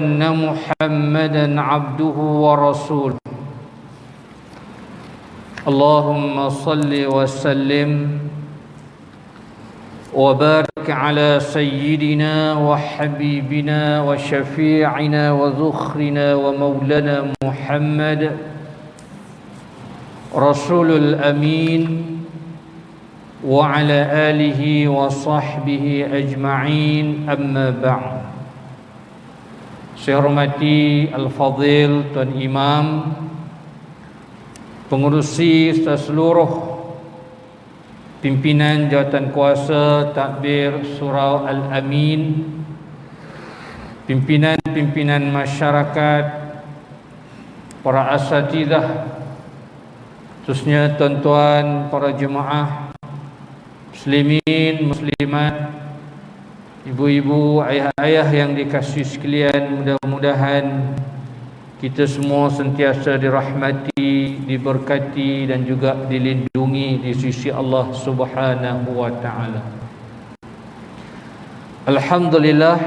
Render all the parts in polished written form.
أن محمدا عبده ورسوله اللهم صل وسلم وبارك على سيدنا وحبيبنا وشفيعنا وذخرنا ومولانا محمد رسول الأمين وعلى آله وصحبه أجمعين أما بعد. Saya hormati Al-Fadhil Tuan Imam, pengurusi serta seluruh pimpinan jawatan kuasa Takbir Surau Al-Amin, pimpinan-pimpinan masyarakat, para asatidzah, khususnya tuan-tuan para jemaah muslimin, muslimat, ibu-ibu, ayah-ayah yang dikasihi sekalian, mudah-mudahan kita semua sentiasa dirahmati, diberkati dan juga dilindungi di sisi Allah Subhanahu wa taala. Alhamdulillah.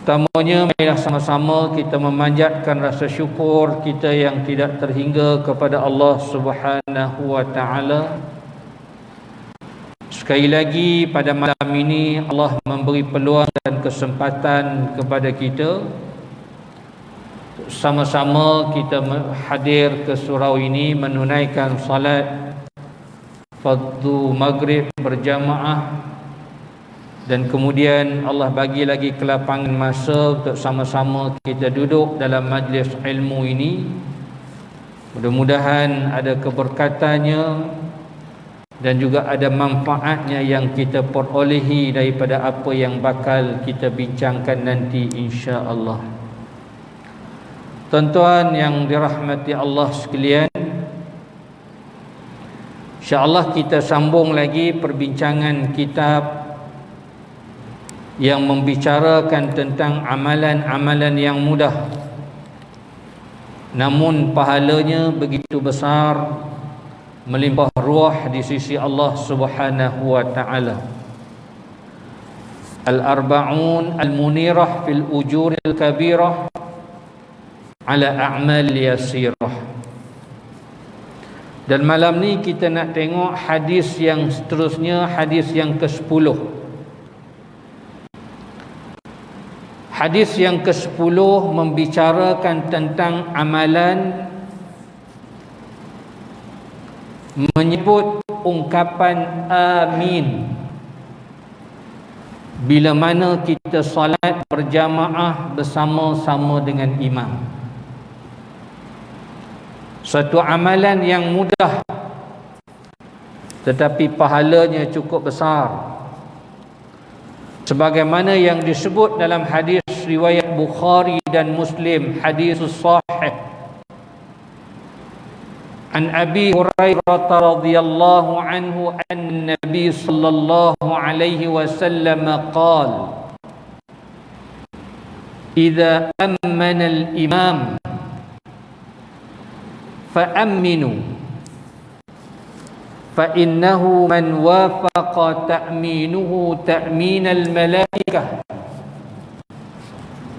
Pertamanya, marilah sama-sama kita memanjatkan rasa syukur kita yang tidak terhingga kepada Allah Subhanahu wa taala. Sekali lagi pada malam ini Allah memberi peluang dan kesempatan kepada kita sama-sama kita hadir ke surau ini menunaikan salat fardu maghrib berjamaah, dan kemudian Allah bagi lagi kelapangan masa untuk sama-sama kita duduk dalam majlis ilmu ini. Mudah-mudahan ada keberkatannya dan juga ada manfaatnya yang kita perolehi daripada apa yang bakal kita bincangkan nanti, insya-Allah. Tuan-tuan yang dirahmati Allah sekalian, insya-Allah kita sambung lagi perbincangan kitab yang membicarakan tentang amalan-amalan yang mudah namun pahalanya begitu besar, melimpah ruah di sisi Allah Subhanahu wa taala. Al-Arba'un Al-Munirah fil Ujuril Kabirah ala A'mal Yasirah. Dan malam ni kita nak tengok hadis yang seterusnya, hadis yang ke-10. Hadis yang ke-10 membicarakan tentang amalan menyebut ungkapan amin bila mana kita salat berjamaah bersama-sama dengan imam. Satu amalan yang mudah tetapi pahalanya cukup besar, sebagaimana yang disebut dalam hadis riwayat Bukhari dan Muslim, hadis sahih. An Abi Hurairah radhiyallahu anhu anna Nabi sallallahu alaihi wasallam qala: "Idza ammana al-imam fa'amminu fa innahu man wafaqa ta'minuhu ta'min al-malaikah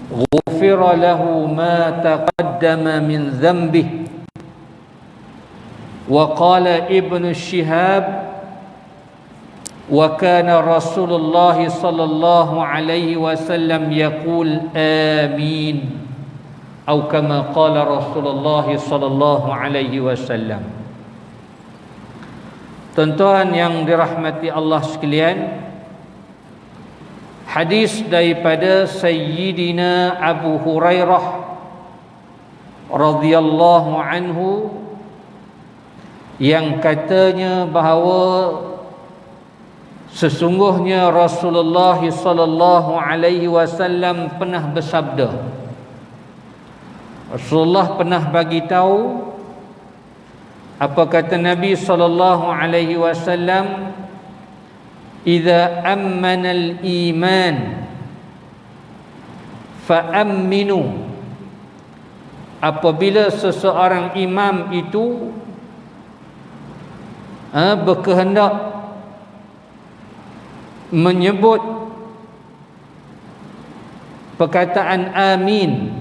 ghufira lahu ma taqaddama min dhanbihi." Wa qala Ibnu Shihab: "Wa kana Rasulullah sallallahu alaihi wasallam yaqul amin." Atau kama qala Rasulullah sallallahu alaihi wasallam. Tuan-tuan yang dirahmati Allah sekalian, hadis daripada Sayyidina Abu Hurairah radhiyallahu anhu yang katanya bahawa sesungguhnya Rasulullah sallallahu alaihi wasallam pernah bersabda. Rasulullah pernah bagi tahu, apa kata Nabi sallallahu alaihi wasallam, "Idza ammana al-iman fa amminu." Apabila seseorang imam itu berkehendak menyebut perkataan amin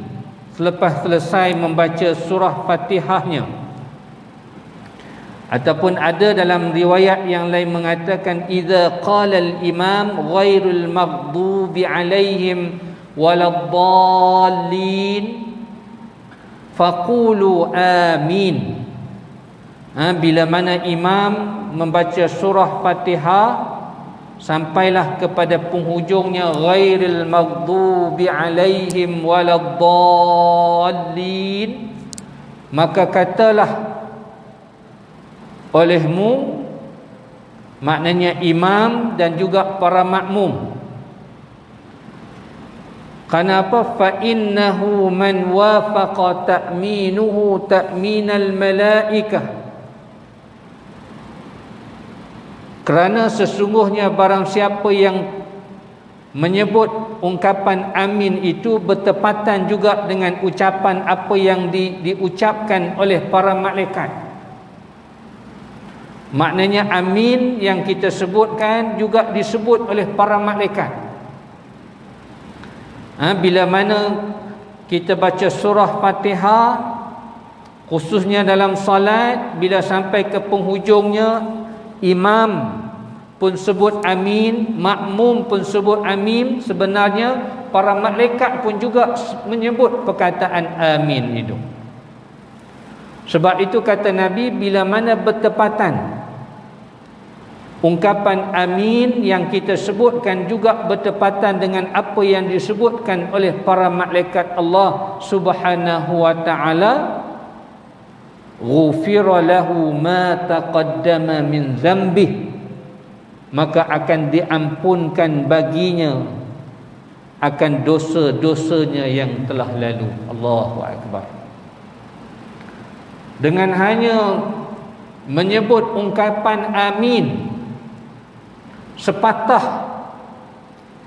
selepas selesai membaca surah Fatihahnya. Ataupun ada dalam riwayat yang lain mengatakan idza qala al-imam ghairul maghdubi alaihim waladdallin faqulu amin. Bila mana imam membaca surah Fatihah sampailah kepada penghujungnya ghairil maghdubi alaihim waladdallin, maka katalah olehmu, maknanya imam dan juga para makmum. Kenapa? Fa innahu man wafaqa ta'minuhu ta'minal malaikah. Kerana sesungguhnya barang siapa yang menyebut ungkapan amin itu bertepatan juga dengan ucapan apa yang diucapkan oleh para malaikat. Maknanya amin yang kita sebutkan juga disebut oleh para malaikat. Bila mana kita baca surah Fatihah, khususnya dalam salat, bila sampai ke penghujungnya, imam pun sebut amin, makmum pun sebut amin, sebenarnya para malaikat pun juga menyebut perkataan amin itu. Sebab itu kata Nabi, bila mana bertepatan ungkapan amin yang kita sebutkan juga bertepatan dengan apa yang disebutkan oleh para malaikat Allah Subhanahu wa taala, ghufira lahu ma taqaddama min dzambih, maka akan diampunkan baginya akan dosa-dosanya yang telah lalu. Allahu akbar. Dengan hanya menyebut ungkapan amin, sepatah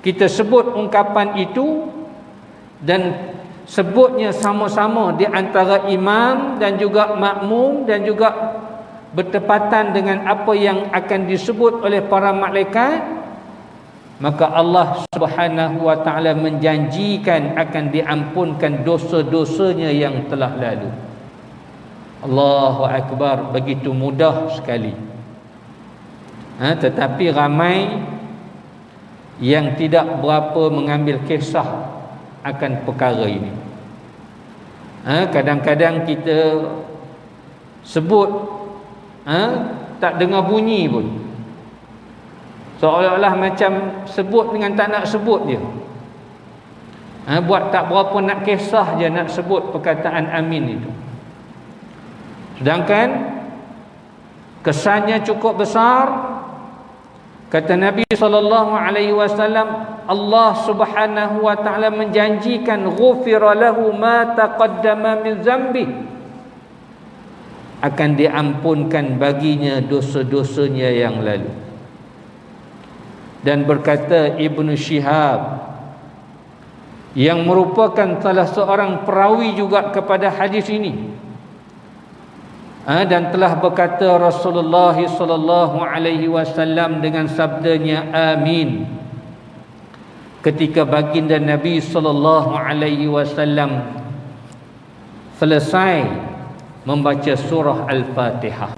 kita sebut ungkapan itu dan sebutnya sama-sama di antara imam dan juga makmum dan juga bertepatan dengan apa yang akan disebut oleh para malaikat, maka Allah Subhanahu wa taala menjanjikan akan diampunkan dosa-dosanya yang telah lalu. Allahu akbar, begitu mudah sekali. Tetapi ramai yang tidak berapa mengambil kisah akan perkara ini. Kadang-kadang kita sebut tak dengar bunyi pun, seolah-olah macam sebut dengan tak nak sebut je. Buat tak berapa nak kisah je nak sebut perkataan amin itu. Sedangkan kesannya cukup besar. Kata Nabi SAW, Allah Subhanahu wa taala menjanjikan ghufira lahu ma taqaddama min dzambi, akan diampunkan baginya dosa-dosanya yang lalu. Dan berkata Ibnu Syihab, yang merupakan salah seorang perawi juga kepada hadis ini, dan telah berkata Rasulullah sallallahu alaihi wasallam dengan sabdanya amin ketika baginda Nabi sallallahu alaihi wasallam selesai membaca surah Al-Fatihah.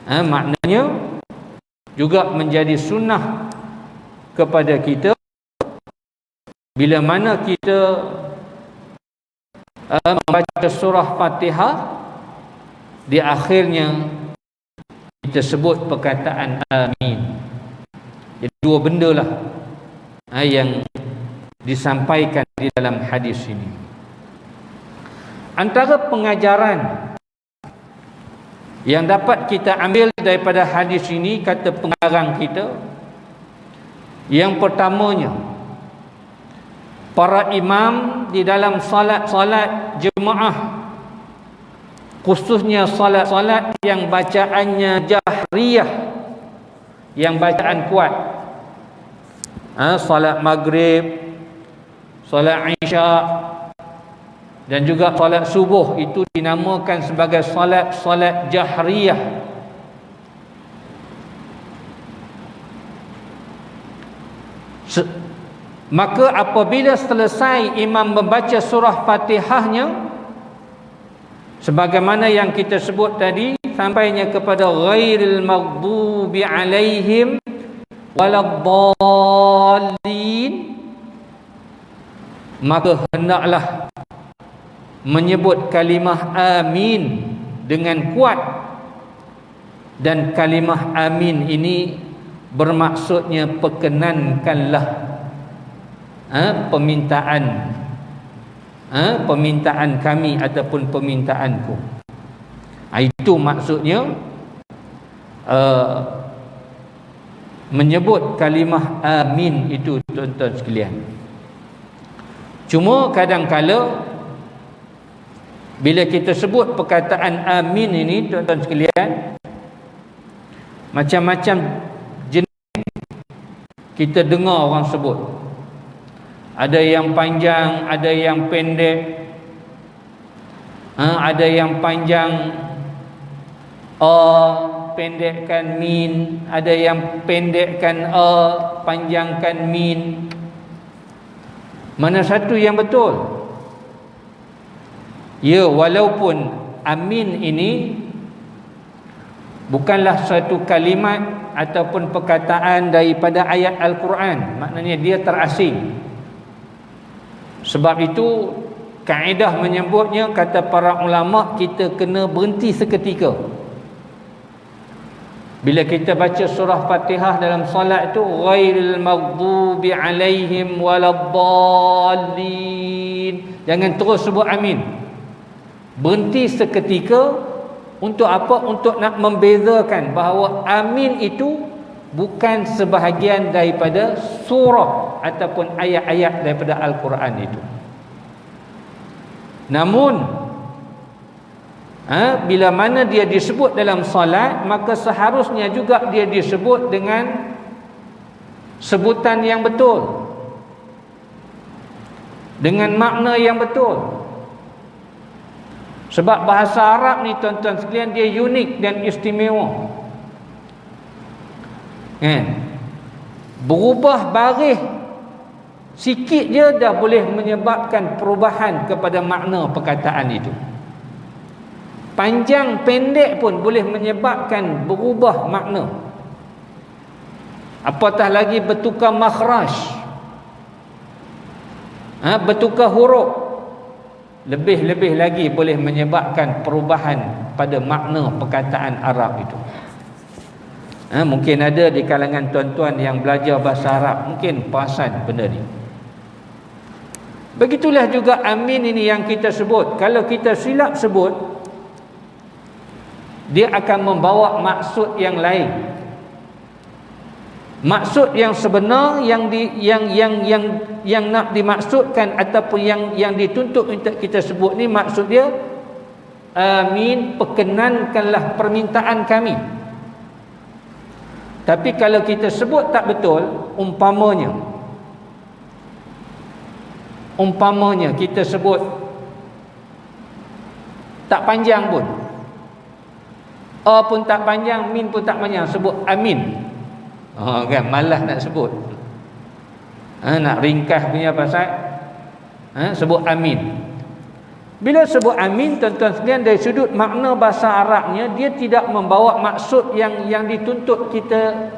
Maknanya juga menjadi sunnah kepada kita bila mana kita membaca surah Fatihah, di akhirnya kita sebut perkataan amin. Jadi dua benda lah yang disampaikan di dalam hadis ini. Antara pengajaran yang dapat kita ambil daripada hadis ini, kata pengarang kita, yang pertamanya, para imam di dalam salat-salat jemaah, khususnya salat-salat yang bacaannya jahriyah, yang bacaan kuat, salat maghrib, salat isya dan juga salat subuh, itu dinamakan sebagai salat jahriyah. Maka apabila selesai imam membaca surah Fatihahnya, sebagaimana yang kita sebut tadi, sampainya kepada ghairil maghdubi alaihim waladdallin, maka hendaklah menyebut kalimah amin dengan kuat. Dan kalimah amin ini bermaksudnya perkenankanlah permintaan kami ataupun permintaanku. Itu maksudnya menyebut kalimah amin itu, tuan-tuan sekalian. Cuma kadang-kala bila kita sebut perkataan amin ini, tuan-tuan sekalian, macam-macam jenis kita dengar orang sebut. Ada yang panjang, ada yang pendek, ada yang panjang pendekkan min, ada yang pendekkan panjangkan min. Mana satu yang betul? Ya, walaupun amin ini bukanlah satu kalimat ataupun perkataan daripada ayat Al-Quran, maknanya dia terasing. Sebab itu kaedah menyebutnya, kata para ulama, kita kena berhenti seketika. Bila kita baca surah Fatihah dalam solat itu, ghairil maghdubi alaihim waladdallin, jangan terus sebut amin. Berhenti seketika. Untuk apa? Untuk nak membezakan bahawa amin itu bukan sebahagian daripada surah ataupun ayat-ayat daripada Al-Quran itu. Namun bila mana dia disebut dalam salat, maka seharusnya juga dia disebut dengan sebutan yang betul, dengan makna yang betul. Sebab bahasa Arab ni, tuan-tuan sekalian, dia unik dan istimewa. Berubah baris sikit je dah boleh menyebabkan perubahan kepada makna perkataan itu. Panjang pendek pun boleh menyebabkan berubah makna. Apatah lagi bertukar makhraj, bertukar huruf, lebih-lebih lagi boleh menyebabkan perubahan pada makna perkataan Arab itu. Mungkin ada di kalangan tuan-tuan yang belajar bahasa Arab, mungkin perasan benda ni. Begitulah juga amin ini yang kita sebut. Kalau kita silap sebut, dia akan membawa maksud yang lain. Maksud yang sebenar yang nak dimaksudkan ataupun yang dituntut untuk kita sebut ni, maksud dia amin, perkenankanlah permintaan kami. Tapi kalau kita sebut tak betul, umpamanya kita sebut tak panjang pun, pun tak panjang, min pun tak panjang, sebut amin. Kan malas nak sebut, nak ringkas punya pasal sebut amin. Bila sebut amin, tuan-tuan sekalian, dari sudut makna bahasa Arabnya, dia tidak membawa maksud yang dituntut kita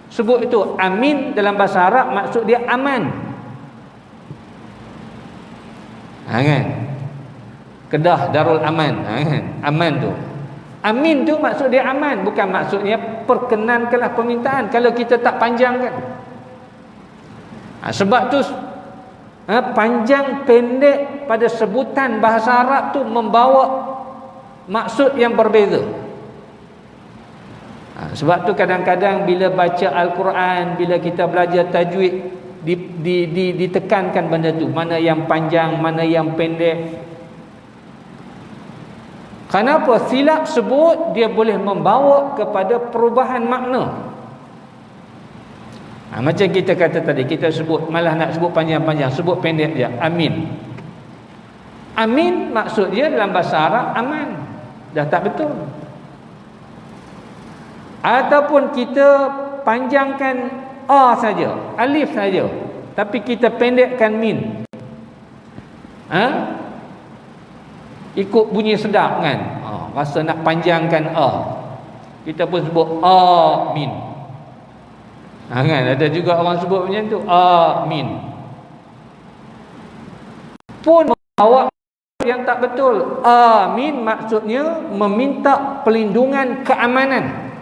sebut itu. Amin dalam bahasa Arab maksud dia aman. Kan? Kedah Darul Aman, kan? Aman tu. Amin tu maksud dia aman, bukan maksudnya perkenankanlah permintaan. Kalau kita tak panjangkan, sebab tu panjang pendek pada sebutan bahasa Arab tu membawa maksud yang berbeza. Sebab tu kadang-kadang bila baca Al-Quran, bila kita belajar tajwid, ditekankan benda tu, mana yang panjang, mana yang pendek. Kenapa? Silap sebut dia boleh membawa kepada perubahan makna. Macam kita kata tadi, kita sebut, malah nak sebut panjang-panjang, sebut pendek je, amin. Amin maksud dia dalam bahasa Arab aman. Dah tak betul. Ataupun kita panjangkan a saja, alif saja, tapi kita pendekkan min. Ikut bunyi sedap kan, rasa nak panjangkan kita pun sebut amin. Kan ada juga orang sebut macam tu, amin, pun membawa yang tak betul. Amin maksudnya meminta perlindungan, keamanan.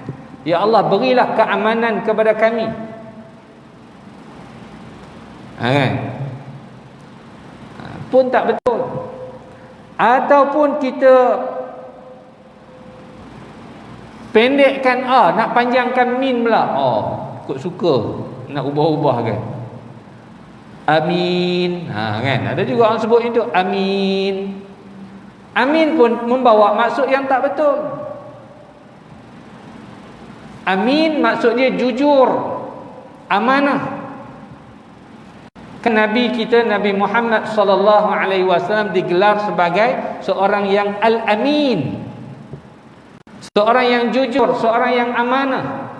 Ya Allah, berilah keamanan kepada kami. Kan? Pun tak betul. Ataupun kita pendekkan nak panjangkan min pula. Ikut suka nak ubah-ubah kan. Amin. Kan? Ada juga orang sebut itu amin. Amin pun membawa maksud yang tak betul. Amin maksudnya jujur, amanah. Kan Nabi kita, Nabi Muhammad sallallahu alaihi wasallam digelar sebagai seorang yang al-amin, seorang yang jujur, seorang yang amanah.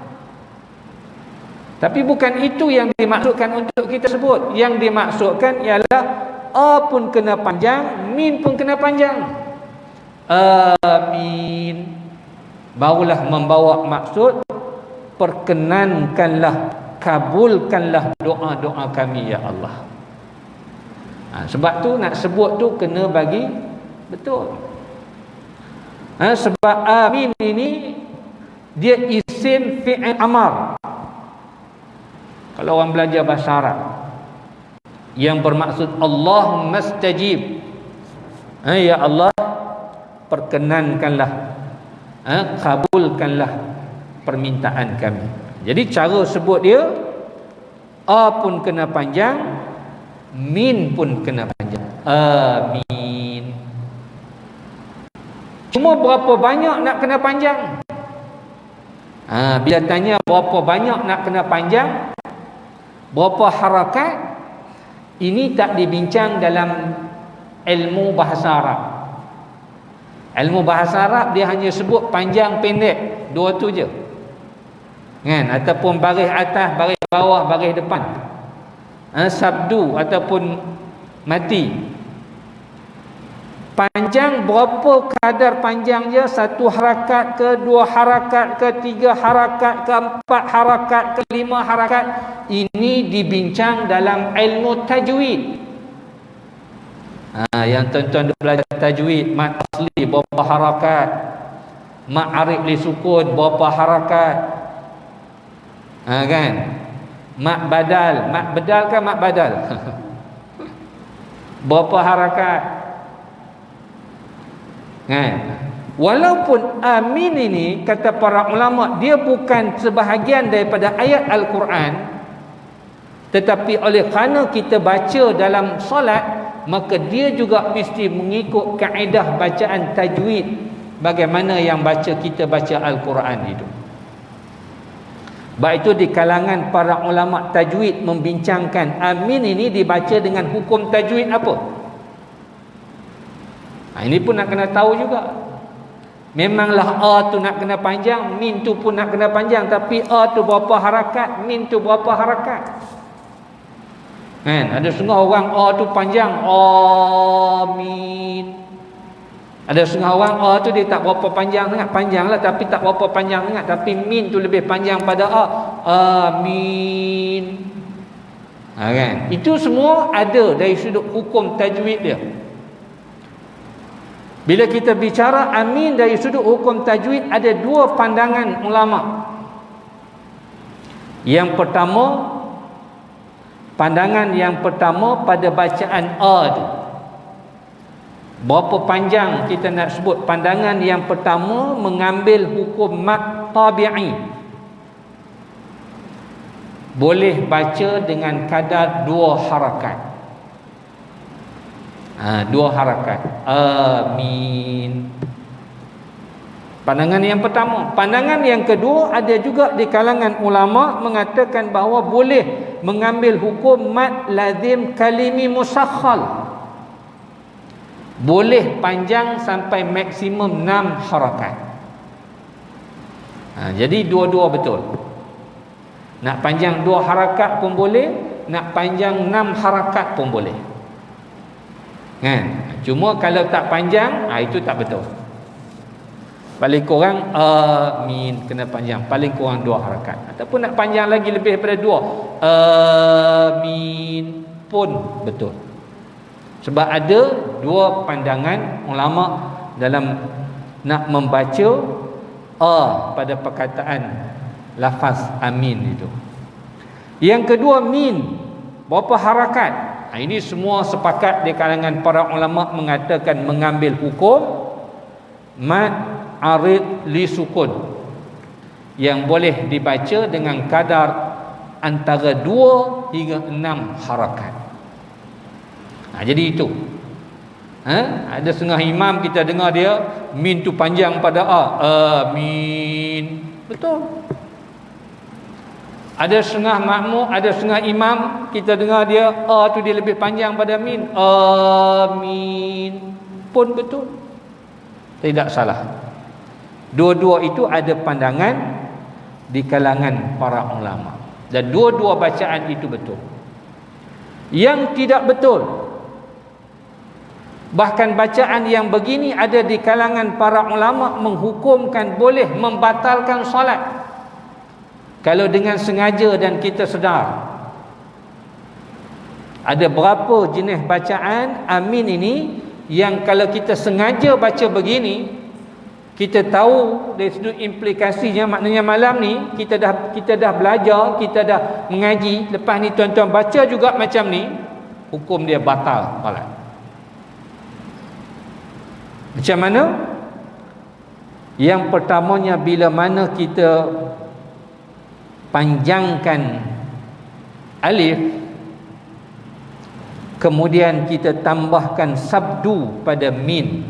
Tapi bukan itu yang dimaksudkan untuk kita sebut. Yang dimaksudkan ialah pun kena panjang, min pun kena panjang. Amin barulah membawa maksud perkenankanlah, kabulkanlah doa-doa kami ya Allah. Sebab tu nak sebut tu kena bagi betul. Sebab amin ini dia isim fi'il amar. Kalau orang belajar bahasa Arab yang bermaksud Allahumma stajib, ya Allah perkenankanlah, kabulkanlah permintaan kami. Jadi cara sebut dia pun kena panjang, min pun kena panjang. Amin. Cuma berapa banyak nak kena panjang? Bila tanya berapa banyak nak kena panjang, berapa harakat, ini tak dibincang dalam ilmu bahasa Arab. Ilmu bahasa Arab dia hanya sebut panjang pendek, dua tu je. Kan? Ataupun baris atas, baris bawah, baris depan. Sabdu ataupun mati. Panjang berapa kadar panjangnya? 1 harakat ke, 2 harakat ke, 3 harakat ke, 4 harakat ke, 5 harakat. Ini dibincang dalam ilmu tajwid. Yang tuan-tuan belajar tajwid, mat asli berapa harakat, mat arif li sukun berapa harakat, kan? Mat badal kan, mat badal berapa harakat, kan? Walaupun amin ini kata para ulama dia bukan sebahagian daripada ayat Al-Quran, tetapi oleh kerana kita baca dalam solat, maka dia juga mesti mengikut kaedah bacaan tajwid bagaimana yang kita baca Al-Quran itu. Baik itu di kalangan para ulama tajwid membincangkan amin ini dibaca dengan hukum tajwid apa. Ini pun nak kena tahu juga. Memanglah tu nak kena panjang, min tu pun nak kena panjang, tapi tu berapa harakat, min tu berapa harakat. Kan? Ada setengah orang tu panjang, amin. Ada setengah orang tu dia tak berapa panjang sangat, panjang lah tapi tak berapa panjang sangat, tapi min tu lebih panjang pada amin. Kan? Itu semua ada dari sudut hukum tajwid dia. Bila kita bicara amin dari sudut hukum tajwid, ada 2 pandangan ulama. Yang pertama, pandangan yang pertama pada bacaan tu. Berapa panjang kita nak sebut? Pandangan yang pertama mengambil hukum mad tabi'i. Boleh baca dengan kadar 2 harakat. 2 harakat. Amin. Pandangan yang pertama. Pandangan yang kedua, ada juga di kalangan ulama mengatakan bahawa boleh mengambil hukum mad lazim kalimi musakhal. Boleh panjang sampai maksimum 6 harakat. Jadi dua-dua betul. Nak panjang 2 harakat pun boleh, nak panjang 6 harakat pun boleh. Kan? Cuma kalau tak panjang, itu tak betul. Paling kurang amin kena panjang, paling kurang 2 harakat. Ataupun nak panjang lagi lebih daripada 2, amin pun betul. Sebab ada 2 pandangan ulama dalam nak membaca pada perkataan lafaz amin itu. Yang kedua, min, berapa harakat? Ini semua sepakat di kalangan para ulama mengatakan mengambil hukum mad arid li sukun yang boleh dibaca dengan kadar antara 2 hingga 6 harakat. Jadi itu. Ada setengah imam kita dengar dia min tu panjang pada amin. Betul. Ada setengah makmum, ada setengah imam kita dengar dia tu dia lebih panjang pada min. Amin pun betul. Tidak salah. Dua-dua itu ada pandangan di kalangan para ulama. Dan dua-dua bacaan itu betul. Yang tidak betul, bahkan bacaan yang begini ada di kalangan para ulama menghukumkan boleh membatalkan solat kalau dengan sengaja dan kita sedar. Ada berapa jenis bacaan amin ini yang kalau kita sengaja baca begini, kita tahu dari sudut implikasinya, maknanya malam ni kita dah belajar, kita dah mengaji, lepas ni tuan-tuan baca juga macam ni, hukum dia batal solat. Macam mana? Yang pertamanya, bila mana kita panjangkan alif, kemudian kita tambahkan sabdu pada min,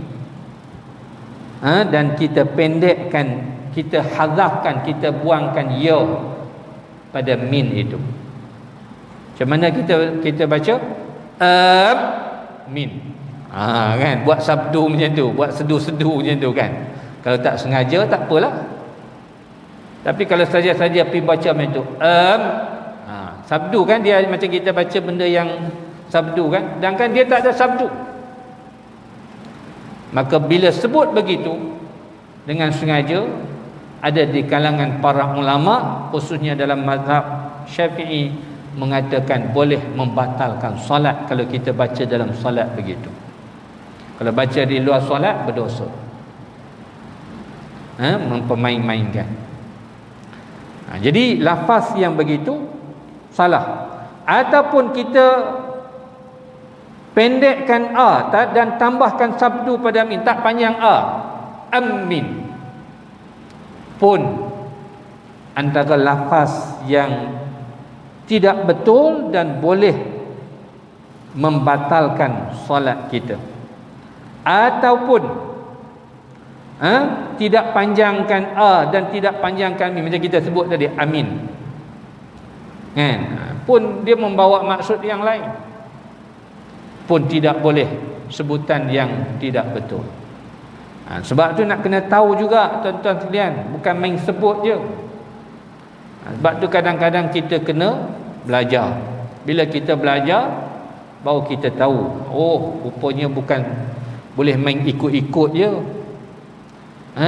dan kita pendekkan, kita hazafkan, kita buangkan ya pada min itu. Macam mana kita baca? Min. Kan, buat sabdu macam tu, buat sedu-sedu macam tu kan. Kalau tak sengaja tak apalah. Tapi kalau saja-saja pergi baca macam tu, sabdu kan, dia macam kita baca benda yang sabdu kan, sedangkan dia tak ada sabdu. Maka bila sebut begitu dengan sengaja, ada di kalangan para ulama khususnya dalam mazhab Syafi'i mengatakan boleh membatalkan solat kalau kita baca dalam solat begitu. Kalau baca di luar solat berdosa, mempermain-mainkan. Jadi lafaz yang begitu salah. Ataupun kita pendekkan dan tambahkan sabdu pada min, tak panjang amin, pun antara lafaz yang tidak betul dan boleh membatalkan solat kita. Ataupun tidak panjangkan dan tidak panjangkan min, macam kita sebut tadi amin kan, pun dia membawa maksud yang lain, pun tidak boleh, sebutan yang tidak betul. Sebab tu nak kena tahu juga tuan-tuan sekalian, bukan main sebut je. Sebab tu kadang-kadang kita kena belajar. Bila kita belajar, baru kita tahu, rupanya bukan boleh main ikut-ikut je.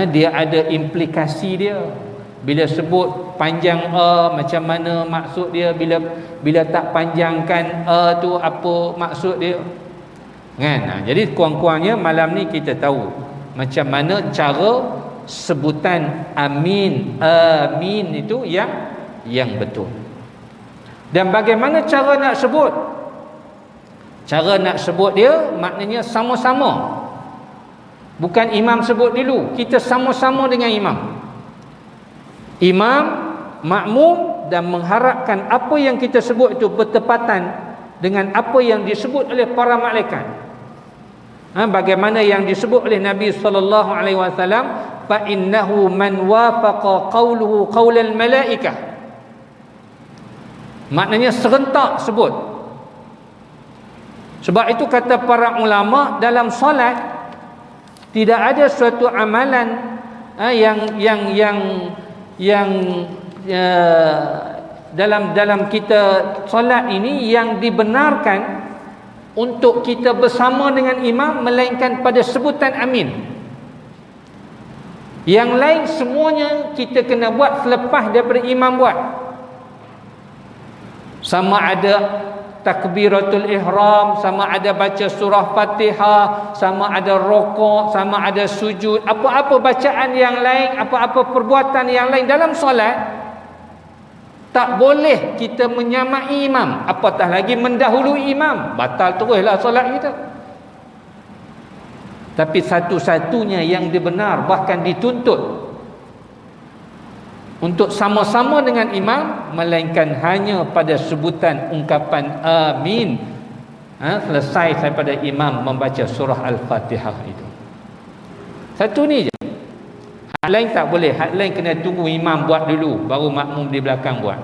Dia ada implikasi dia. Bila sebut panjang macam mana maksud dia, bila tak panjangkan tu apa maksud dia kan. Jadi kurang-kurangnya malam ni kita tahu macam mana cara sebutan amin itu yang betul. Dan bagaimana cara nak sebut? Cara nak sebut dia maknanya sama-sama. Bukan imam sebut dulu, kita sama-sama dengan imam. Imam, makmum, dan mengharapkan apa yang kita sebut itu bertepatan dengan apa yang disebut oleh para malaikat. Bagaimana yang disebut oleh Nabi sallallahu alaihi wasallam, fa innahu man wafaqa qawluhu qaulal malaikah. Maknanya serentak sebut. Sebab itu kata para ulama, dalam solat tidak ada suatu amalan yang dalam kita solat ini yang dibenarkan untuk kita bersama dengan imam melainkan pada sebutan amin. Yang lain semuanya kita kena buat selepas daripada imam buat. Sama ada takbiratul ihram, sama ada baca surah Fatihah, sama ada rokok, sama ada sujud, apa-apa bacaan yang lain, apa-apa perbuatan yang lain dalam solat, tak boleh kita menyamai imam, apatah lagi mendahului imam. Batal teruslah solat kita. Tapi satu-satunya yang dibenar, bahkan dituntut untuk sama-sama dengan imam, melainkan hanya pada sebutan ungkapan amin selesai daripada imam membaca surah Al-Fatihah itu. Satu ni je. Hak lain tak boleh. Hak lain kena tunggu imam buat dulu, baru makmum di belakang buat.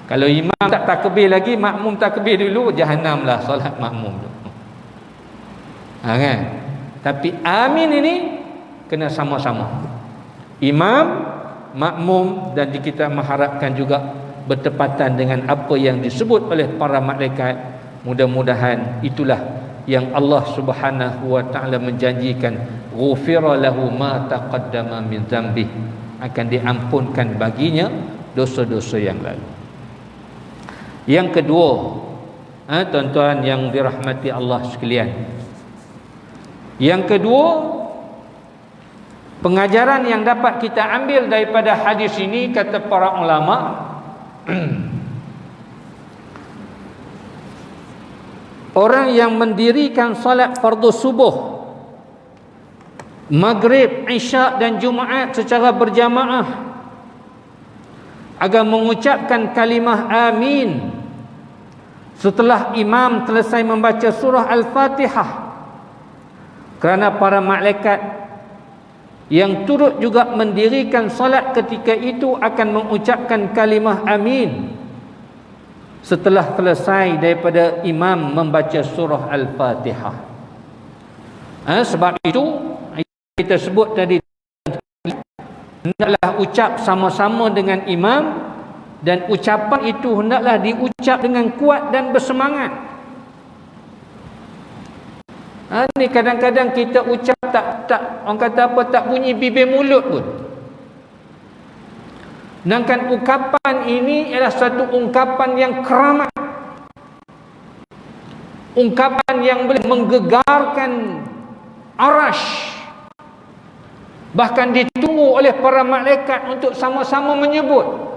Kalau imam tak takbir lagi, makmum takbir dulu, jahanamlah solat makmum tu. Kan? Tapi amin ini kena sama-sama. Imam, makmum, dan kita mengharapkan juga bertepatan dengan apa yang disebut oleh para malaikat. Mudah-mudahan itulah yang Allah Subhanahu wa taala menjanjikan, ghufira lahu ma taqaddama min dzambih, akan diampunkan baginya dosa-dosa yang lalu. Yang kedua, tuan-tuan yang dirahmati Allah sekalian, yang kedua, pengajaran yang dapat kita ambil daripada hadis ini, kata para ulama, orang yang mendirikan salat fardu subuh, maghrib, isyak dan Jumaat secara berjamaah agar mengucapkan kalimah amin setelah imam selesai membaca surah Al-Fatihah, kerana para malaikat yang turut juga mendirikan solat ketika itu akan mengucapkan kalimah amin setelah selesai daripada imam membaca surah Al-Fatihah. Sebab itu kita sebut tadi, hendaklah ucap sama-sama dengan imam, dan ucapan itu hendaklah diucap dengan kuat dan bersemangat. Ni kadang-kadang kita ucap tak orang kata apa, tak bunyi bibir mulut pun. Sedangkan ungkapan ini ialah satu ungkapan yang keramat, ungkapan yang boleh menggegarkan arash, bahkan ditunggu oleh para malaikat untuk sama-sama menyebut.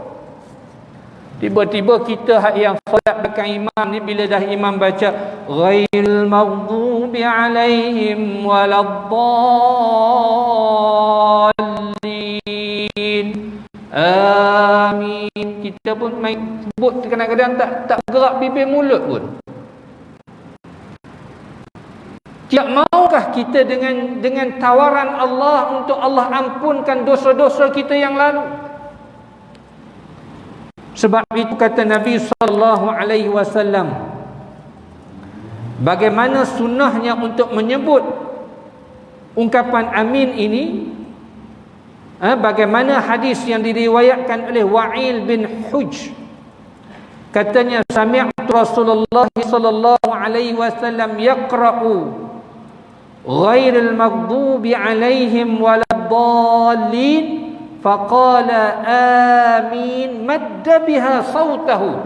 Tiba-tiba kita yang solat belakang imam ni, bila dah imam baca ghairil maghdubi alaihim waladdallin amin, kita pun main sebut, kadang-kadang tak gerak bibir mulut pun. Tidak maukah kita dengan tawaran Allah untuk Allah ampunkan dosa-dosa kita yang lalu? Sebab itu kata Nabi SAW, bagaimana sunnahnya untuk menyebut ungkapan amin ini, bagaimana hadis yang diriwayatkan oleh Wa'il bin Hujr, katanya sami'tu Rasulullah sallallahu alaihi wasallam yaqra'u ghairil maghdubi alaihim waladdallin faqala amin madda biha sautahu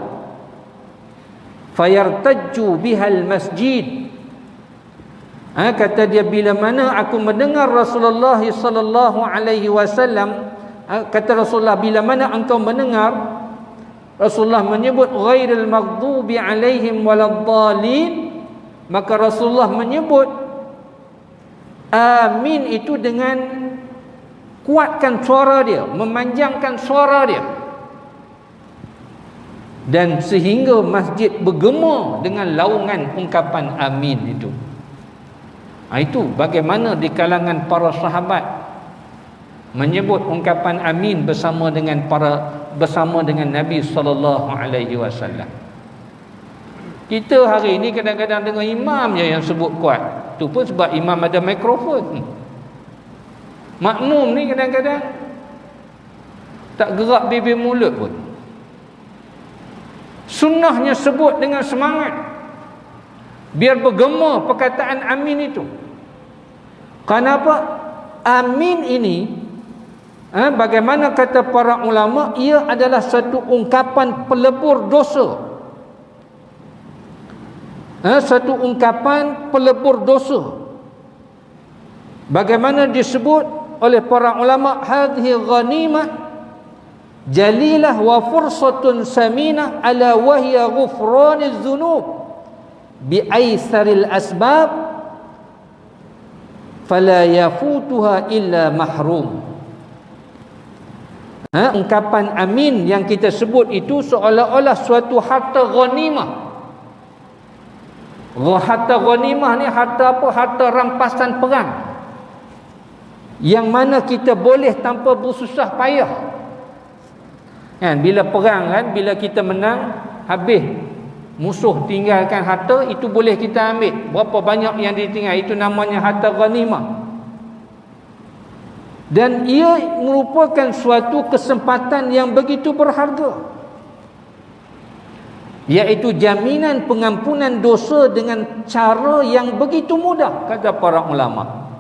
fayartajju biha al-masjid. Kata dia, bila mana aku mendengar Rasulullah sallallahu alaihi wasallam, kata Rasulullah, bila mana engkau mendengar Rasulullah menyebut ghairil maghdubi alaihim waladdallin, maka Rasulullah menyebut amin itu dengan kuatkan suara dia, memanjangkan suara dia, dan sehingga masjid bergema dengan laungan ungkapan amin itu. Itu bagaimana di kalangan para sahabat menyebut ungkapan amin bersama dengan Nabi sallallahu alaihi wasallam. Kita hari ini kadang-kadang dengar imam je yang sebut kuat. Tu pun sebab imam ada mikrofon. Makmum ni kadang-kadang tak gerak bibir mulut pun. Sunnahnya sebut dengan semangat, biar bergema perkataan amin itu. Kenapa? Amin ini, bagaimana kata para ulama, ia adalah satu ungkapan pelebur dosa. Satu ungkapan pelebur dosa. Bagaimana disebut oleh para ulama, hadhihi ghanimah jalilah wa fursatun saminah ala wahya ghufraniz dzunub bi aisaril asbab fala yafutuha illa mahrum. Ungkapan amin yang kita sebut itu seolah-olah suatu harta ghanimah. Harta ghanimah ni harta apa? Harta rampasan perang, yang mana kita boleh tanpa bersusah payah. Bila perang bila kita menang, habis musuh tinggalkan harta, itu boleh kita ambil. Berapa banyak yang ditinggal, itu namanya harta ghanimah. Dan ia merupakan suatu kesempatan yang begitu berharga, iaitu jaminan pengampunan dosa dengan cara yang begitu mudah, kata para ulama.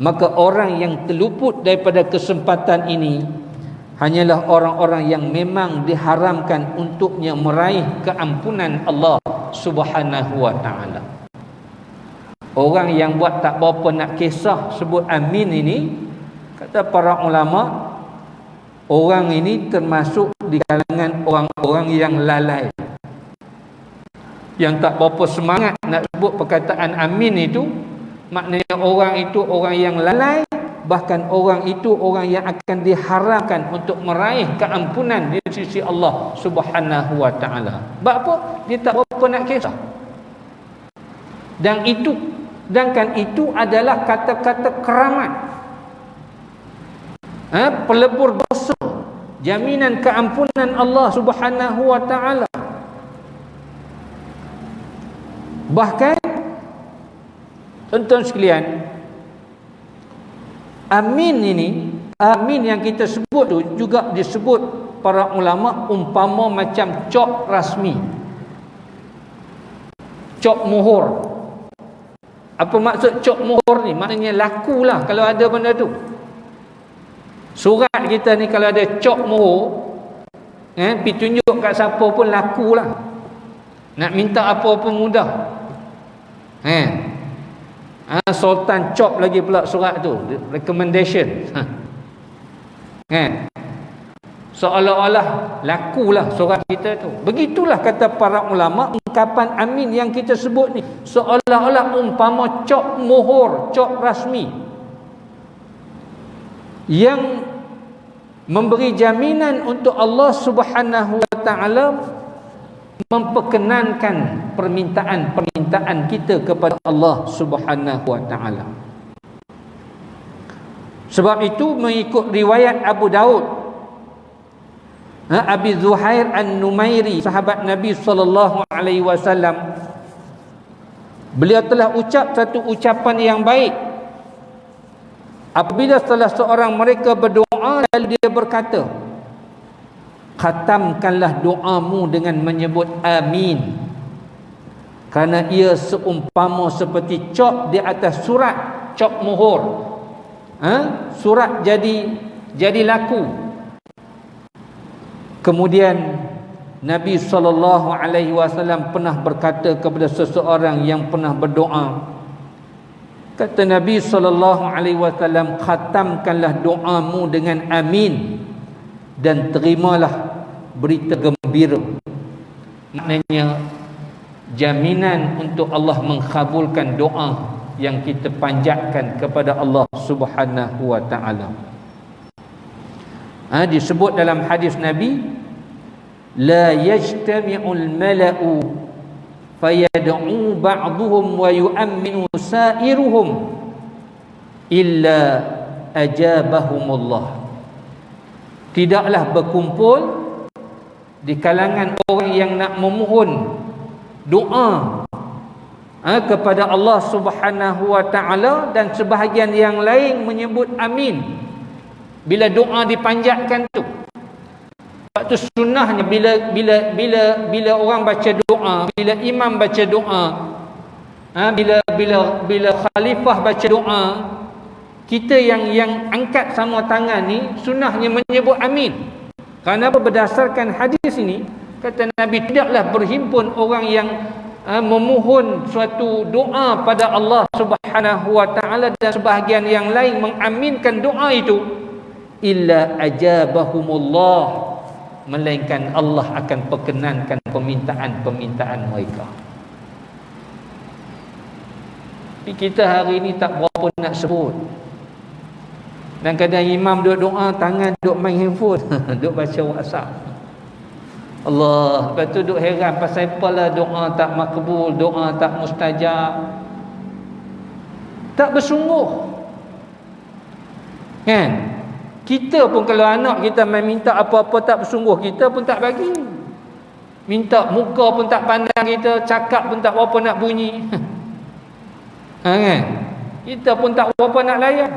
Maka orang yang terluput daripada kesempatan ini hanyalah orang-orang yang memang diharamkan untuknya meraih keampunan Allah Subhanahu wa ta'ala. Orang yang buat tak berapa nak kisah sebut amin ini, kata para ulama, orang ini termasuk di kalangan orang-orang yang lalai, yang tak berapa semangat nak sebut perkataan amin itu. Maknanya orang itu orang yang lalai, bahkan orang itu orang yang akan diharamkan untuk meraih keampunan di sisi Allah Subhanahu wa ta'ala. Sebab apa? Dia tak berapa nak kisah. Sedangkan itu adalah kata-kata keramat, pelebur dosa, jaminan keampunan Allah Subhanahu wa ta'ala. Bahkan tuan-tuan sekalian, amin ini, amin yang kita sebut tu juga disebut para ulama umpama macam cop rasmi, cop mohor. Apa maksud cop mohor ni? Maknanya lakulah kalau ada benda tu. Surat kita ni kalau ada cop mohor, pergi tunjuk kat siapa pun lakulah. Nak minta apa pun mudah. Sultan cop lagi pula surat tu, recommendation. Seolah-olah lakulah surat kita tu. Begitulah kata para ulama, ungkapan amin yang kita sebut ni seolah-olah umpama cop mohor, cop rasmi, yang memberi jaminan untuk Allah Subhanahu wa ta'ala memperkenankan permintaan-permintaan kita kepada Allah Subhanahu wa ta'ala. Sebab itu mengikut riwayat Abu Daud, Abi Zuhair An-Numairi, sahabat Nabi sallallahu alaihi wasallam, beliau telah ucap satu ucapan yang baik. Apabila salah seorang mereka berdoa, lalu dia berkata, khatamkanlah doamu dengan menyebut amin, kerana ia seumpama seperti cop di atas surat, cop mohor. Surat jadi laku. Kemudian Nabi SAW pernah berkata kepada seseorang yang pernah berdoa, kata Nabi SAW, khatamkanlah doamu dengan amin dan terimalah berita gembira. Maknanya jaminan untuk Allah mengkabulkan doa yang kita panjatkan kepada Allah Subhanahu wa ta'ala. Disebut dalam hadis Nabi, la yajtami'ul mala'u fayad'u ba'duhum wa yu'amminu sa'iruhum illa ajabahumullah. Tidaklah berkumpul di kalangan orang yang nak memohon doa kepada Allah Subhanahu wa ta'ala, dan sebahagian yang lain menyebut amin bila doa dipanjatkan tu, Sebab tu sunnahnya bila orang baca doa, bila imam baca doa, bila khalifah baca doa, kita yang angkat sama tangan ni sunnahnya menyebut amin. Kerana berdasarkan hadis ini, kata Nabi, tidaklah berhimpun orang yang memohon suatu doa pada Allah Subhanahu wa taala dan sebahagian yang lain mengaminkan doa itu, illa ajabahumullah, melainkan Allah akan perkenankan permintaan mereka. Tapi kita hari ini tak berapa nak sebut. Dan kadang imam duk doa, tangan duk main handphone, duk baca WhatsApp. Allah, lepas tu duk heran pasal apalah doa tak makbul, doa tak mustajab. Tak bersungguh. Kan? Kita pun kalau anak kita main minta apa-apa tak bersungguh, kita pun tak bagi. Minta muka pun tak pandang kita, cakap pun tak berapa nak bunyi. Kan? Kita pun tak berapa nak layan.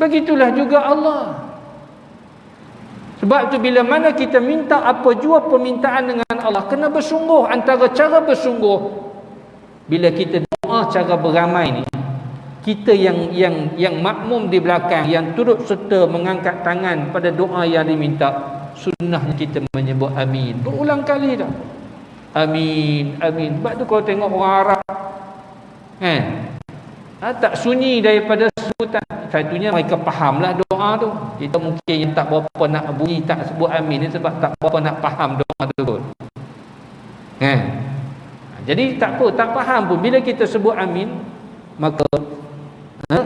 Begitulah juga Allah. Sebab tu bila mana kita minta apa jua permintaan dengan Allah, kena bersungguh. Antara cara bersungguh, bila kita doa cara beramai ni, kita yang makmum di belakang, yang turut serta mengangkat tangan pada doa yang diminta, sunnahnya kita menyebut amin berulang kali dah. Amin, amin. Sebab tu kalau tengok orang Arab kan, tak sunyi daripada sebutan. Satunya mereka fahamlah doa tu. Kita mungkin yang tak berapa nak bunyi, tak sebut amin ni sebab tak berapa nak faham doa tu. Kan? Jadi tak apa, tak faham pun, bila kita sebut amin, maka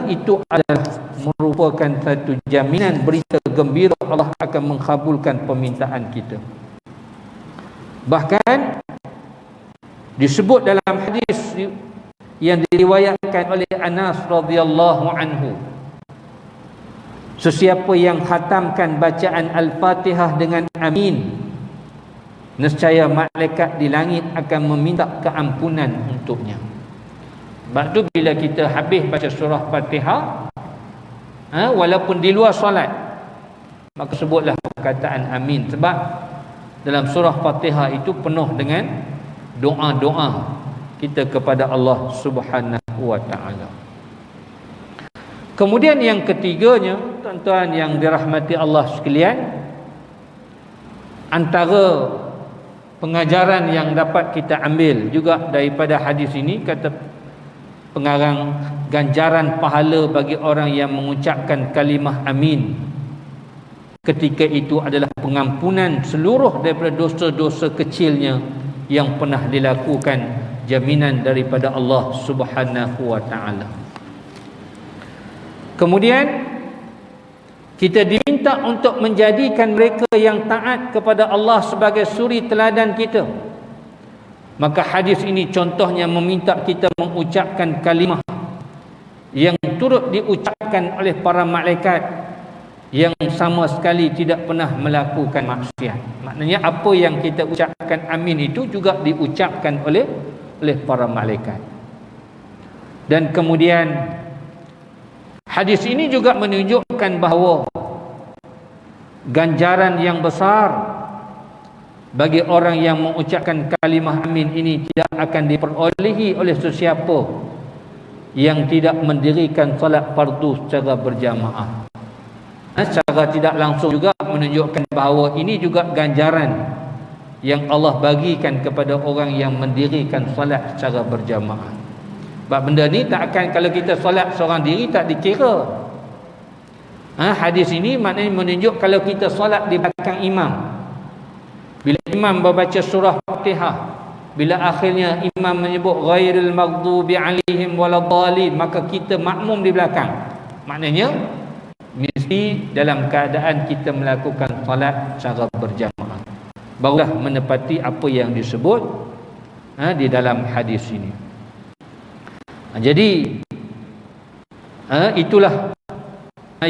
itu adalah merupakan satu jaminan, berita gembira Allah akan mengkabulkan permintaan kita. Bahkan disebut dalam hadis yang diriwayatkan oleh Anas radhiyallahu anhu, sesiapa yang khatamkan bacaan Al-Fatihah dengan amin, nescaya malaikat di langit akan meminta keampunan untuknya. Sebab tu bila kita habis baca surah Fatihah, walaupun di luar solat, maka sebutlah perkataan amin. Sebab dalam surah Fatihah itu penuh dengan doa-doa kita kepada Allah Subhanahu wa taala. Kemudian yang ketiganya, tuan-tuan yang dirahmati Allah sekalian, antara pengajaran yang dapat kita ambil juga daripada hadis ini, kata pengarang, ganjaran pahala bagi orang yang mengucapkan kalimah amin ketika itu adalah pengampunan seluruh daripada dosa-dosa kecilnya yang pernah dilakukan, jaminan daripada Allah Subhanahu wa taala. Kemudian kita diminta untuk menjadikan mereka yang taat kepada Allah sebagai suri teladan kita. Maka hadis ini contohnya meminta kita mengucapkan kalimah yang turut diucapkan oleh para malaikat yang sama sekali tidak pernah melakukan maksiat. Maknanya apa yang kita ucapkan amin itu juga diucapkan oleh para malaikat. Dan kemudian hadis ini juga menunjukkan bahawa ganjaran yang besar bagi orang yang mengucapkan kalimah amin ini tidak akan diperolehi oleh sesiapa yang tidak mendirikan solat fardu secara berjamaah. Secara tidak langsung juga menunjukkan bahawa ini juga ganjaran yang Allah bagikan kepada orang yang mendirikan solat secara berjamaah. Sebab benda ni tak akan, kalau kita solat seorang diri tak dikira. Hadis ini maknanya menunjuk kalau kita solat di belakang imam, bila imam membaca surah Fatihah, bila akhirnya imam menyebut ghairil maghdubi alaihim waladhdallin, maka kita makmum di belakang. Maknanya mesti dalam keadaan kita melakukan solat secara berjamaah, barulah menepati apa yang disebut di dalam hadis ini. Jadi itulah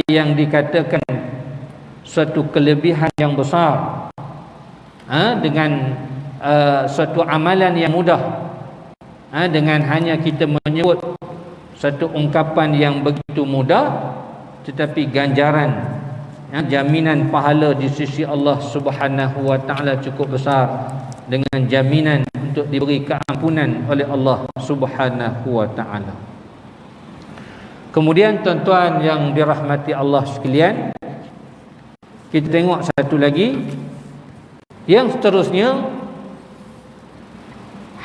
yang dikatakan suatu kelebihan yang besar dengan suatu amalan yang mudah, dengan hanya kita menyebut satu ungkapan yang begitu mudah, tetapi ganjaran jaminan pahala di sisi Allah Subhanahu wa taala cukup besar, dengan jaminan untuk diberi keampunan oleh Allah Subhanahu wa taala. Kemudian tuan-tuan yang dirahmati Allah sekalian, kita tengok satu lagi yang seterusnya.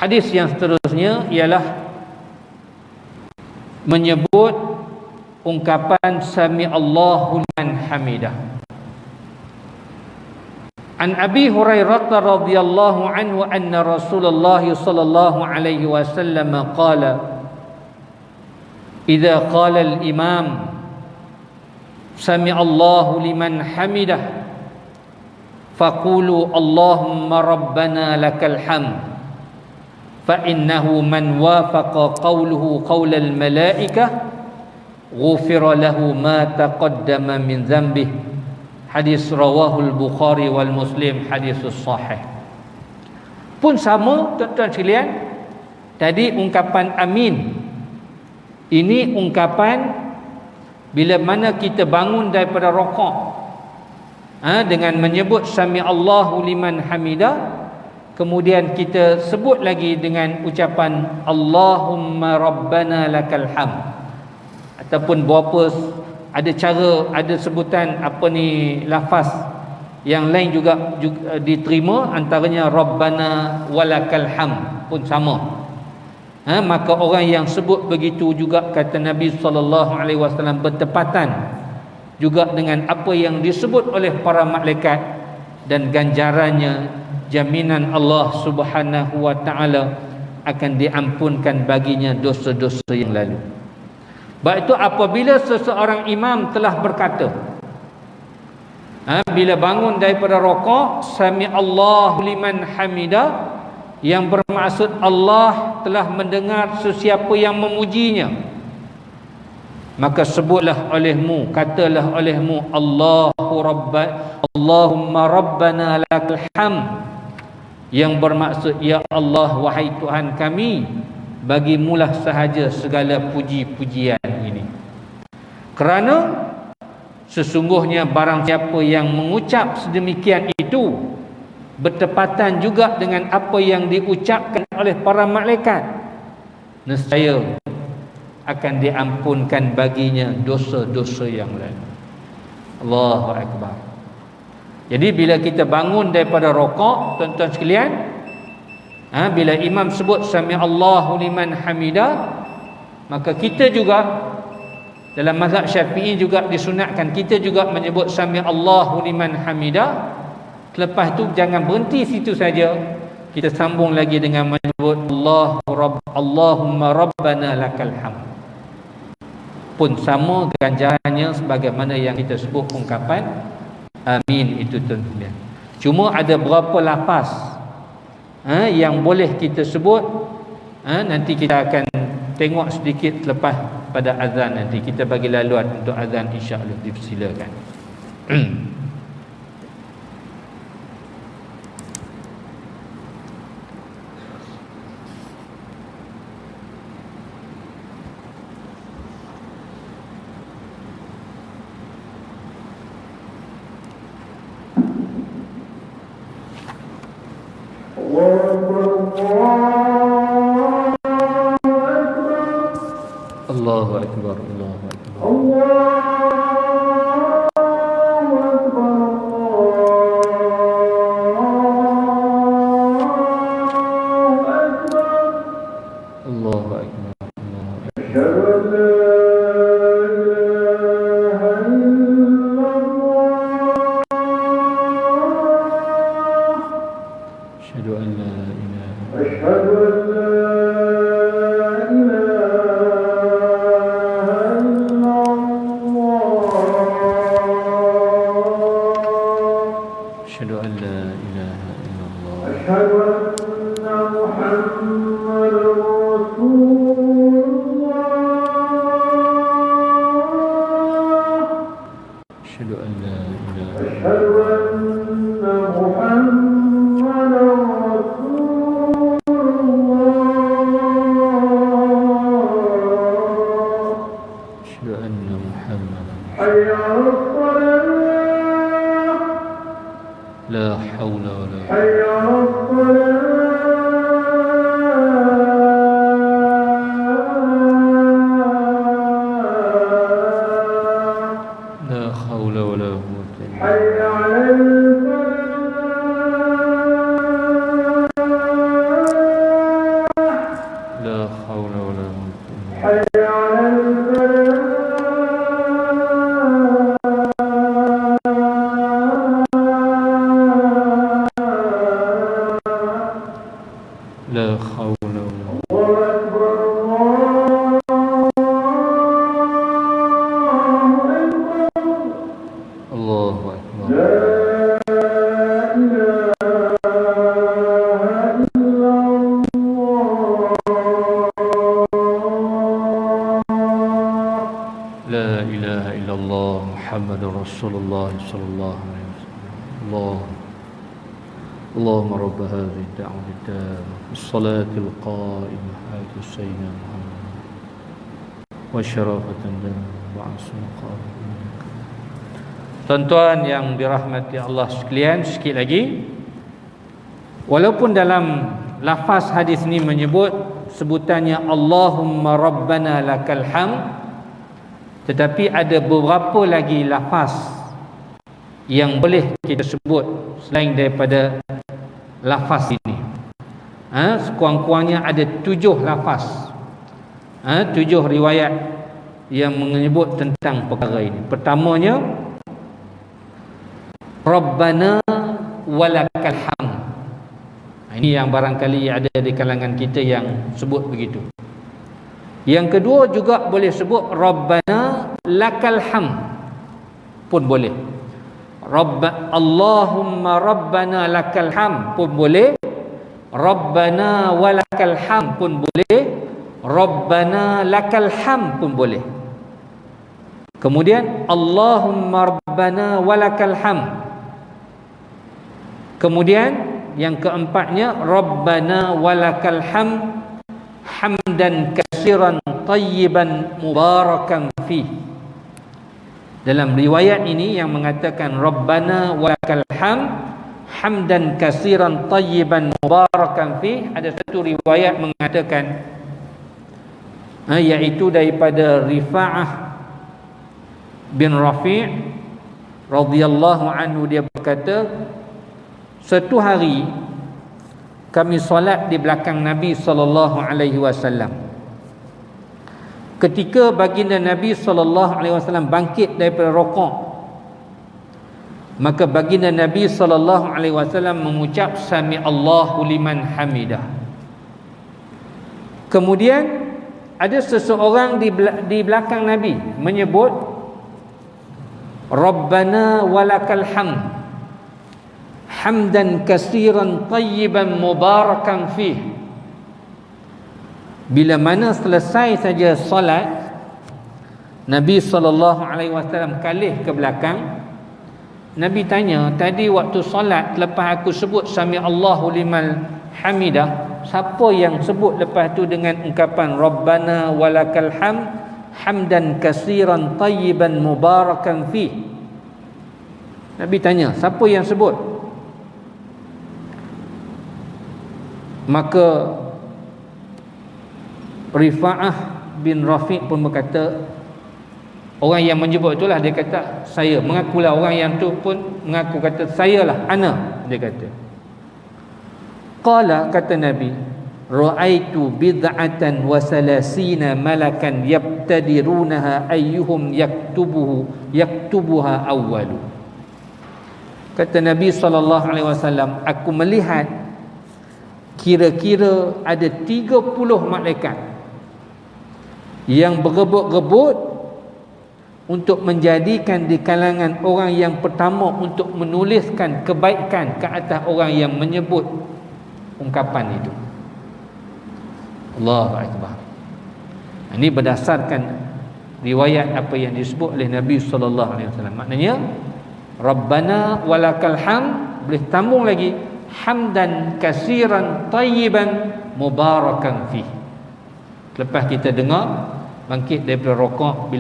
Hadis yang seterusnya ialah menyebut ungkapan sami Allahu liman hamidah. An Abi Hurairah radhiyallahu anhu anna Rasulullah sallallahu alaihi wasallam qala idza qala al-imam sami Allahu liman hamidah faqulu Allahumma rabbana lakal hamd فإنه من وافق قوله قول الملائكة غفر له ما تقدم من ذنبه. Hadis rawahul Bukhari wal Muslim, hadis sahih. Pun sama tuan-tuan sekalian, tadi ungkapan amin, ini ungkapan bila mana kita bangun daripada rakaat dengan menyebut sami Allahu liman hamidah. Kemudian kita sebut lagi dengan ucapan Allahumma rabbana lakal hamd, ataupun berapa ada cara, ada sebutan apa ni, lafaz yang lain juga diterima, antaranya rabbana walakal hamd pun sama. Maka orang yang sebut begitu juga kata Nabi SAW bertepatan juga dengan apa yang disebut oleh para malaikat, dan ganjarannya jaminan Allah Subhanahu wa taala akan diampunkan baginya dosa-dosa yang lalu. Baik itu apabila seseorang imam telah berkata, bila bangun daripada rakaat, sami Allahu liman hamidah, yang bermaksud Allah telah mendengar sesiapa yang memujinya, maka sebutlah olehmu, katalah olehmu Allahumma rabbana lakal hamd, yang bermaksud ya Allah wahai Tuhan kami, bagimulah sahaja segala puji-pujian ini. Kerana sesungguhnya barang siapa yang mengucap sedemikian itu bertepatan juga dengan apa yang diucapkan oleh para malaikat, nescaya akan diampunkan baginya dosa-dosa yang lain. Allahu Akbar. Jadi bila kita bangun daripada rakaat, tuan-tuan sekalian, bila imam sebut sami Allahu liman hamidah, maka kita juga dalam mazhab Syafi'i juga disunatkan kita juga menyebut sami Allahu liman hamidah. Lepas tu jangan berhenti situ saja, kita sambung lagi dengan menyebut Allahumma rabbana lakal hamd. Pun sama ganjarannya sebagaimana yang kita sebut ungkapan amin itu tuan-tuan. Cuma ada berapa lafaz yang boleh kita sebut, nanti kita akan tengok sedikit lepas pada azan. Nanti kita bagi laluan untuk azan, insya-Allah dipersilakan. Allahu Akbar, Allahu Akbar. Allahu Akbar. Asyhadu an la ilaha illallah Muhammadur Rasulullah sallallahu alaihi wasallam. Allahumma rabb hadhihi ad-da'wati at-tammah was-salati al-qa'imah ati sayyidina Muhammad wa syarafatan dan ba'asmaqam. Tuan-tuan yang dirahmati Allah sekalian, sikit lagi, walaupun dalam lafaz hadis ni menyebut sebutannya Allahumma rabbana lakal hamd, tetapi ada beberapa lagi lafaz yang boleh kita sebut selain daripada lafaz ini. Sekurang-kurangnya ada 7 lafaz, 7 riwayat yang menyebut tentang perkara ini. Pertamanya, Rabbana walakal hamd. Ini yang barangkali ada di kalangan kita yang sebut begitu. Yang kedua juga boleh sebut Rabbana lakal hamd pun boleh. Allahumma Rabbana lakal hamd pun boleh. Rabbana walakal hamd pun boleh. Rabbana lakal hamd pun boleh. Kemudian Allahumma Rabbana walakal hamd. Kemudian yang keempatnya Rabbana walakal hamd hamdan katsiran tayyiban mubarakan fi. Dalam riwayat ini yang mengatakan Rabbana walakal hamd hamdan katsiran tayyiban mubarakan fi, ada satu riwayat mengatakan iaitu daripada Rifa'ah bin Rafi' radhiyallahu anhu, dia berkata, satu hari kami solat di belakang Nabi sallallahu alaihi wasallam. Ketika baginda Nabi sallallahu alaihi wasallam bangkit daripada rukuk, maka baginda Nabi sallallahu alaihi wasallam mengucap sami Allahu liman hamidah. Kemudian ada seseorang di belakang Nabi menyebut Rabbana walakal hamd hamdan katsiran tayyiban mubarakan fih. Bila mana selesai saja solat, Nabi SAW kalih ke belakang. Nabi tanya, tadi waktu solat lepas aku sebut sami Allahu liman hamidah, siapa yang sebut lepas tu dengan ungkapan Rabbana walakal hamd hamdan katsiran tayyiban mubarakan fih? Nabi tanya, siapa yang sebut? Maka Rifa'ah bin Rafi' pun berkata, orang yang menyebut itulah, dia kata saya, mengakulah orang yang tu pun mengaku, kata sayalah, ana, dia kata. Qala, kata Nabi, ra'aitu bid'atan wa salasina malakan yabtadirunaha ayyuhum yaktubuha awwalu. Kata Nabi SAW, aku melihat kira-kira ada 30 malaikat yang berebut-rebut untuk menjadikan di kalangan orang yang pertama untuk menuliskan kebaikan ke atas orang yang menyebut ungkapan itu. Allahu Akbar. Ini berdasarkan riwayat apa yang disebut oleh Nabi SAW. Maknanya Rabbana walakal hamd boleh tambung lagi hamdan katsiran tayyiban mubarakan fi. Lepas kita dengar bangkit daripada rukuk,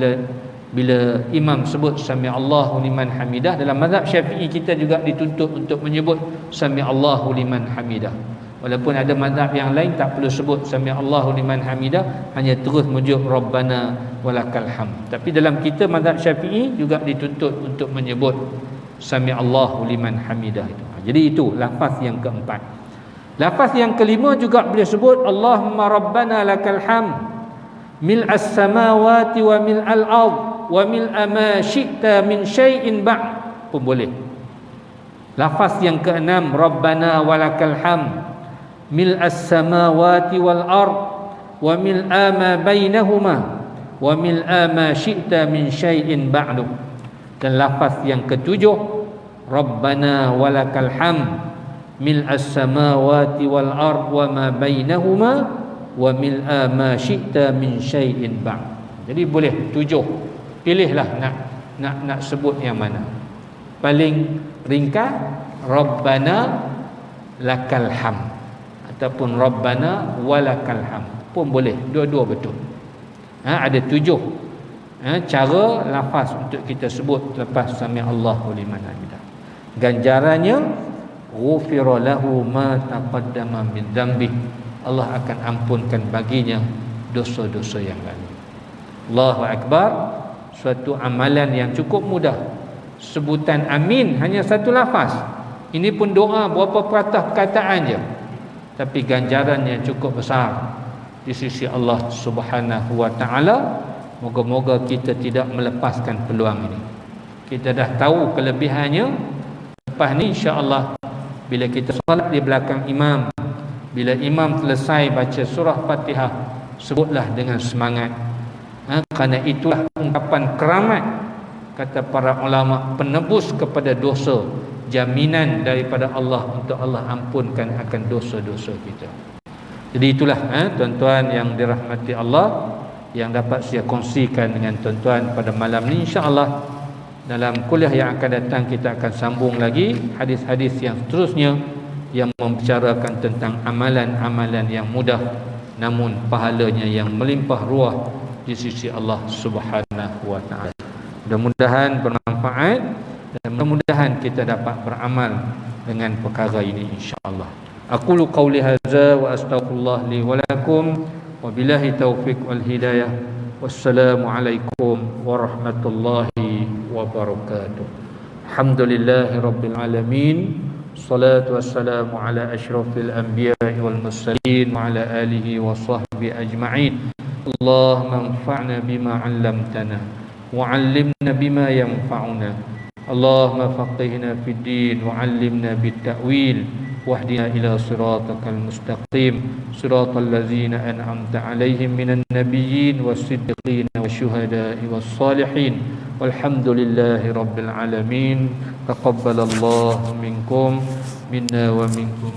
bila imam sebut sami Allahu liman hamidah, dalam mazhab Syafi'i kita juga dituntut untuk menyebut sami Allahu liman hamidah. Walaupun ada mazhab yang lain tak perlu sebut sami Allahu liman hamidah, hanya terus menyebut Rabbana walakal hamd. Tapi dalam kita mazhab Syafi'i juga dituntut untuk menyebut sami Allahu liman hamidah itu. Jadi itu lafaz yang keempat. Lafaz yang kelima juga boleh sebut Allahumma Rabbana lakal hamd mil'as samawati wa mil'al ard wa mil'a ma syi'ta min syai'in ba'd pun boleh. Lafaz yang keenam Rabbana walakal hamd mil'as samawati wal ard wa mil'a ma bainahuma wa mil'a ma syi'ta min syai'in ba'du. Dan lafaz yang ketujuh Rabbana walakal hamd mil'as samawati wal ard wa ma bainahuma wa mil'a ma syi'ta min syai'in ba'd. Jadi boleh 7. Pilihlah nak nak sebut yang mana? Paling ringkas Rabbana lakal ham ataupun Rabbana walakal ham pun boleh, dua-dua betul. Ada 7 cara lafaz untuk kita sebut lepas sami Allahu liman hamidah. Ganjarannya ghufira lahu ma taqaddama min dzambi, Allah akan ampunkan baginya dosa-dosa yang lalu. Allahu akbar. Suatu amalan yang cukup mudah. Sebutan amin hanya satu lafaz. Ini pun doa berapa peratus perkataan je, tapi ganjarannya cukup besar di sisi Allah Subhanahu wa taala. Moga-moga kita tidak melepaskan peluang ini. Kita dah tahu kelebihannya. Lepas ni insya-Allah bila kita solat di belakang imam, bila imam selesai baca surah Fatihah, sebutlah dengan semangat. Kerana itulah ungkapan keramat, kata para ulama, penebus kepada dosa, jaminan daripada Allah untuk Allah ampunkan akan dosa-dosa kita. Jadi itulah tuan-tuan yang dirahmati Allah, yang dapat saya kongsikan dengan tuan-tuan pada malam ni. InsyaAllah dalam kuliah yang akan datang kita akan sambung lagi hadis-hadis yang seterusnya yang membicarakan tentang amalan-amalan yang mudah namun pahalanya yang melimpah ruah di sisi Allah Subhanahu wa taala. Mudah-mudahan bermanfaat dan mudah-mudahan kita dapat beramal dengan perkara ini insya-Allah. Aqulu qawli hadza wa astaghfirullah li wa lakum wa billahi taufiq wal hidayah. Wassalamu alaikum warahmatullahi wabarakatuh. Alhamdulillahi rabbil alamin. Salatu wassalamu ala asyrafil anbiya'i wal mursalin wa ala alihi wa sahbihi ajma'in. Allahumma anfa'na bima 'allamtana wa 'allimna bima yanfa'una. Allahumma faqihna fid din wa 'allimna bit ta'wil wahdina ila siratal mustaqim siratal ladzina an'amta 'alaihim minan nabiyyin was-siddiqin wasyuhada'i was-salihin walhamdulillahi rabbil alamin. Taqabbalallahu minkum minna wa minkum.